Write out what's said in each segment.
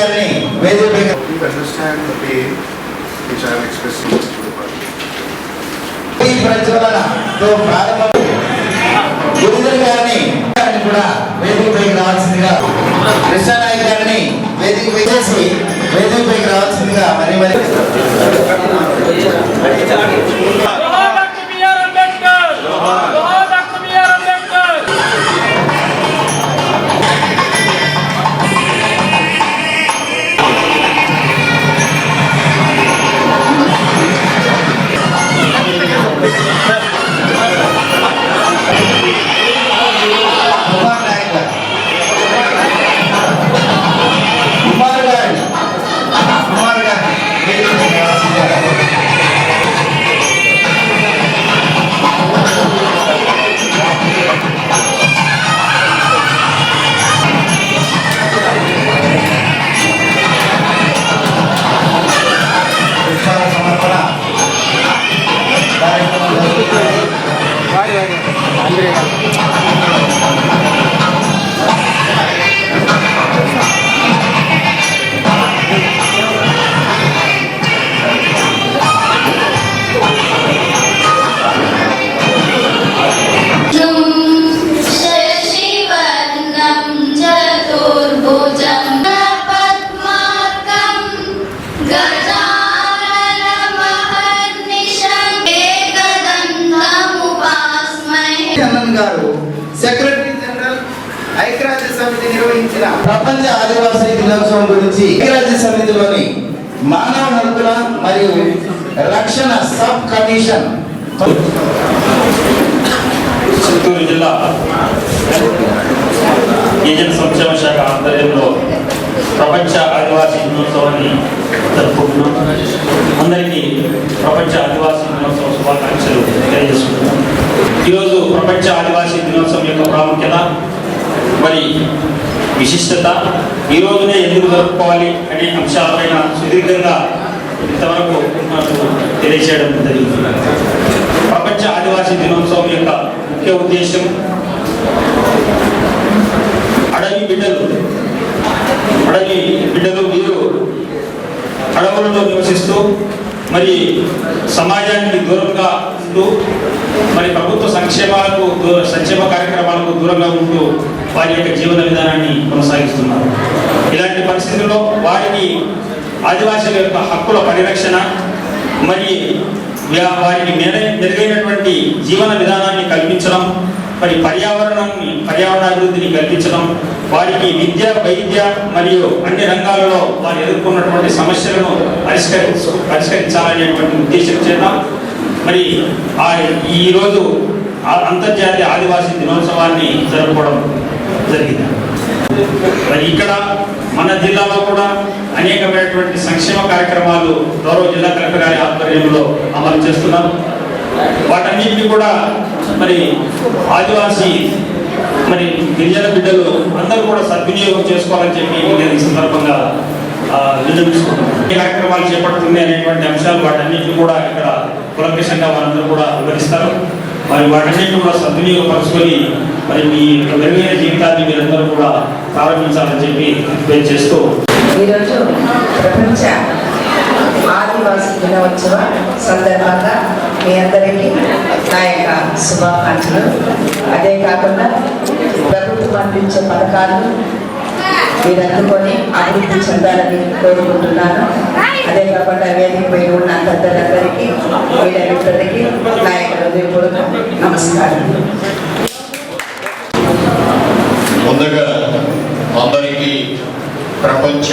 గారిని వేదికపై ఈ ప్రజ్వలనతో ప్రారంభం గురుజన్ గారిని కూడా వేదికపైకి రావాల్సిందిగా కృష్ణానాయక్ గారిని వేదికపై చేసి వేదికపైకి రావాల్సిందిగా మరి సెక్రటరీ జనరల్ ఐక్యరాజ్య సమితి నిర్వహించిన ప్రపంచ ఆదివాసీ దినోత్సవం గురించి ఐక్యరాజ్య సమితిలోని మానవ హక్కుల మరియు రక్షణ సబ్ కమిషన్ చిత్తూరు జిల్లా గిరిజన సంక్షేమ శాఖ ఆధ్వర్యంలో ప్రపంచ ఆదివాసీ దినోత్సవాన్ని జరుపుకుంటున్నాం. అందరికీ ప్రపంచ ఆదివాసీ దినోత్సవ శుభాకాంక్షలు తెలియజేసుకుంటున్నాం. ఈరోజు ప్రపంచ ఆదివాసీ దినోత్సవం యొక్క ప్రాముఖ్యత మరి విశిష్టత, ఈ రోజునే ఎందుకు జరుపుకోవాలి అనే అంశాలపైన సుదీర్ఘంగా ఇంతవరకు నాకు తెలియజేయడం జరిగింది. ప్రపంచ ఆదివాసీ దినోత్సవం యొక్క ముఖ్య ఉద్దేశం అడవి బిడ్డలు వీరు అడవులలో నివసిస్తూ మరి సమాజానికి దూరంగా ఉంటూ మరి ప్రభుత్వ సంక్షేమ కార్యక్రమాలకు దూరంగా ఉంటూ వారి యొక్క జీవన విధానాన్ని కొనసాగిస్తున్నారు. ఇలాంటి పరిస్థితుల్లో వారికి ఆదివాసీల యొక్క హక్కుల పరిరక్షణ మరి వారికి మెరుగైనటువంటి జీవన విధానాన్ని కల్పించడం, మరి పర్యావరణాభివృద్ధిని కల్పించడం, వారికి విద్య, వైద్య మరియు అన్ని రంగాలలో వారు ఎదుర్కొన్నటువంటి సమస్యలను పరిష్కరించాలనేటువంటి ఉద్దేశం చేద్దాం. మరి ఈరోజు అంతర్జాతీయ ఆదివాసీ దినోత్సవాన్ని జరుపుకోవడం జరిగింది. మరి ఇక్కడ మన జిల్లాలో కూడా అనేకమైనటువంటి సంక్షేమ కార్యక్రమాలు గౌరవ జిల్లా కలెక్టర్ గారి ఆధ్వర్యంలో అమలు చేస్తున్నారు. వాటన్నింటినీ కూడా మరి ఆదివాసీ మరి గిరిజన బిడ్డలు అందరూ కూడా సద్వినియోగం చేసుకోవాలని చెప్పి నేను ఈ సందర్భంగా నిర్ణయించుకుంటున్నాను. ఏ కార్యక్రమాలు చేపడుతుంది అనేటువంటి అంశాలు వాటన్నింటినీ కూడా ఇక్కడ కులంకషంగా వారందరూ కూడా వివరిస్తారు. మరి వాటన్నింటినీ కూడా సద్వినియోగపరుచుకొని మరి మీ మెరుగైన జీవితాన్ని మీరందరూ కూడా ప్రారంభించాలని చెప్పి రిక్వెస్ట్ చేస్తూ ఈరోజు ప్రపంచ ఆదివాసీ దినోత్సవ సందర్భంగా మీ అందరికీ నా యొక్క శుభాకాంక్షలు. అదే కాకుండా ప్రభుత్వం అందించే పథకాలు మీరు అందుకొని అభివృద్ధి చెందాలని కోరుకుంటున్నాను. అదే కాకుండా వేదికపై ఉన్న పెద్దలందరికీ వీళ్ళందరికీ నా యొక్క హృదయపూర్వక నమస్కారం. ముందుగా అందరికీ ప్రపంచ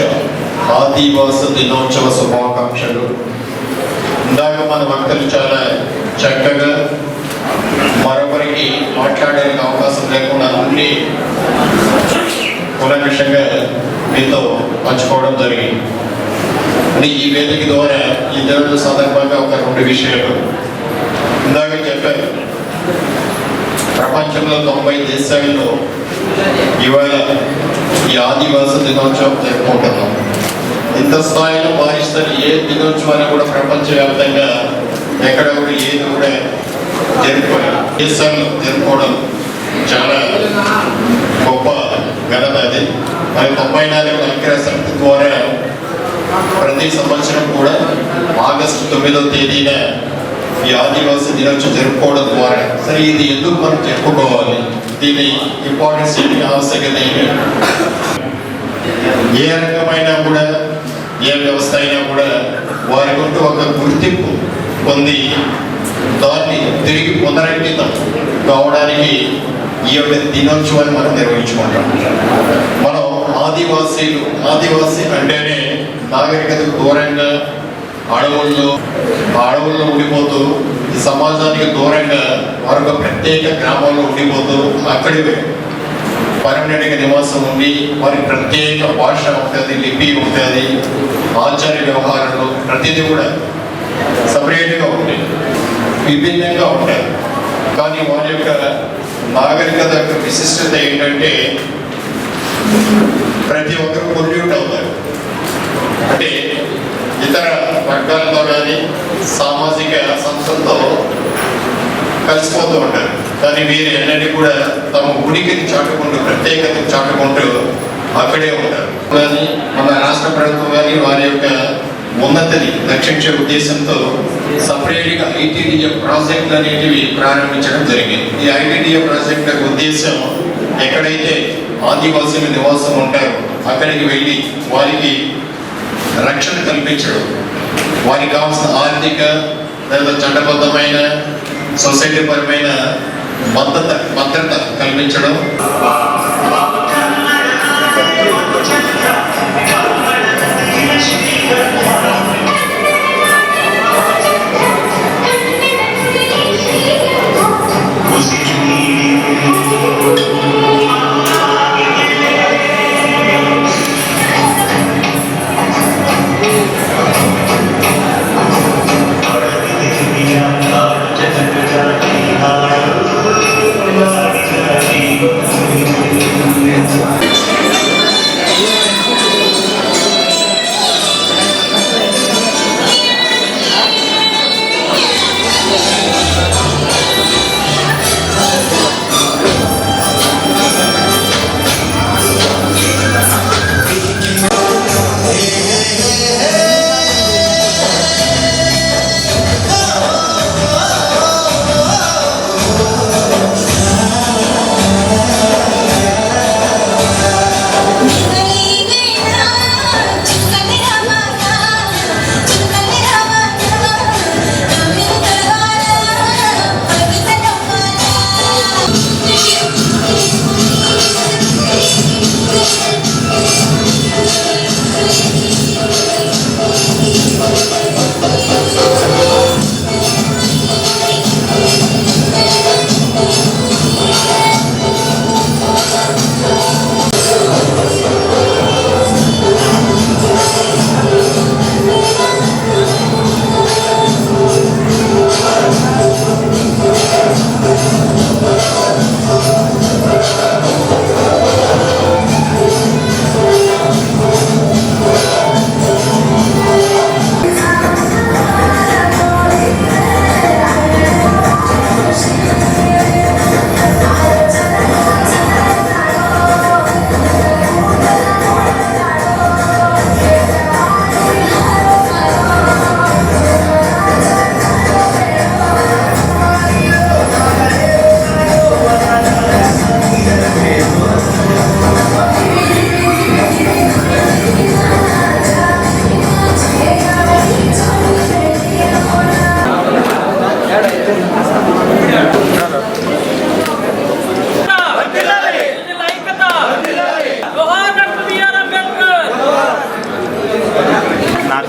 ఆదివాసీ దినోత్సవ శుభాకాంక్షలు. ఇందాక మన వక్తలు చాలా చక్కగా మరొకరికి మాట్లాడడానికి అవకాశం లేకుండా అన్ని కులకషంగా మీతో పంచుకోవడం జరిగింది. ఈ వేదిక ద్వారా ఈ దినోత్సవ సందర్భంగా ఒక 2 విషయాలు ఇందాక చెప్పారు. ప్రపంచంలో 90 దేశాల్లో ఇవాళ ఈ ఆదివాసీ దినోత్సవం జరుపుకుంటున్నాం. ఇంత స్థాయిలో భావిస్తారు ఏ దినోత్సవాన్ని కూడా ప్రపంచవ్యాప్తంగా ఎక్కడ కూడా ఏది కూడా దేశాల్లో జరుపుకోవడం చాలా గొప్ప ఘనత అది. మరి 94 ఐక్యరాజ్య సమితి ద్వారా ప్రతి సంవత్సరం కూడా ఆగస్టు 9వ తేదీన ఈ ఆదివాసీ దినోత్సవం జరుపుకోవడం ద్వారా సరే ఇది ఎందుకు మనం జరుపుకోవాలి, దీని ఇంపార్టెన్స్ ఏంటి, ఆవశ్యకత ఏంటి, ఏ రంగమైనా కూడా ఏ వ్యవస్థ అయినా కూడా వారికంటూ ఒక గుర్తింపు పొంది దాన్ని తిరిగి పునరంకితం కావడానికి ఈ యొక్క దినోత్సవాన్ని మనం నిర్వహించుకుంటాం. మనం ఆదివాసీ అంటేనే నాగరికతకు దూరంగా అడవుల్లో ఉండిపోతూ ఈ సమాజానికి దూరంగా మరొక ప్రత్యేక గ్రామంలో ఉండిపోతూ అక్కడి పర్మనెంట్గా నివాసం ఉండి వారి ప్రత్యేక భాష ఉంటుంది, లిపి ఉంటుంది, ఆచార్య వ్యవహారాలు ప్రతిదీ కూడా సపరేట్గా ఉంటాయి, విభిన్నంగా ఉంటాయి. కానీ వారి యొక్క నాగరికత యొక్క విశిష్టత ఏంటంటే ప్రతి ఒక్కరు పొల్యూట్ అవుతారు. అంటే ఇతర వర్గాలతో కానీ సామాజిక సంస్థలతో కలిసిపోతూ ఉంటారు. కానీ వీరు ఎన్నటి కూడా తమ ఉనికిని చాటుకుంటూ ప్రత్యేకతను చాటుకుంటూ అక్కడే ఉంటారు. కానీ మన రాష్ట్ర ప్రభుత్వం కానీ వారి యొక్క ఉన్నతిని రక్షించే ఉద్దేశంతో సపరేట్గా ఐటీడీఏ ప్రాజెక్టులు అనేటివి ప్రారంభించడం జరిగింది. ఈ ఐటీడీఏ ప్రాజెక్ట్ యొక్క ఉద్దేశం ఎక్కడైతే ఆదివాసీలు నివాసం ఉంటారో అక్కడికి వెళ్ళి వారికి రక్షణ కల్పించడం, వారికి కావాల్సిన ఆర్థిక లేదా చట్టబద్ధమైన సొసైటీ పరమైన భద్రత కల్పించడం,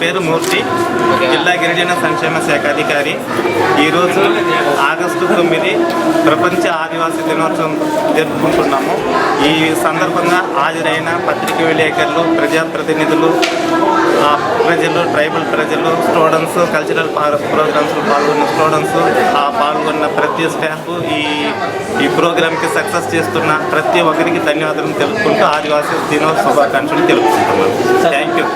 పేరు మూర్తి, జిల్లా గిరిజన సంక్షేమ శాఖ అధికారి. ఈరోజు ఆగస్టు 9 ప్రపంచ ఆదివాసీ దినోత్సవం జరుపుకుంటున్నాము. ఈ సందర్భంగా హాజరైన పత్రికా విలేకరులు, ప్రజాప్రతినిధులు, ప్రజలు, ట్రైబల్ ప్రజలు, స్టూడెంట్స్, కల్చరల్ ప్రోగ్రామ్స్లో పాల్గొన్న స్టూడెంట్స్, పాల్గొన్న ప్రతి స్టాఫ్, ఈ ప్రోగ్రామ్కి సక్సెస్ చేస్తున్న ప్రతి ఒక్కరికి ధన్యవాదాలు తెలుపుకుంటూ ఆదివాసీ దినోత్సవ శుభాకాంక్షలు తెలుపుకుంటున్నాను. Thank you.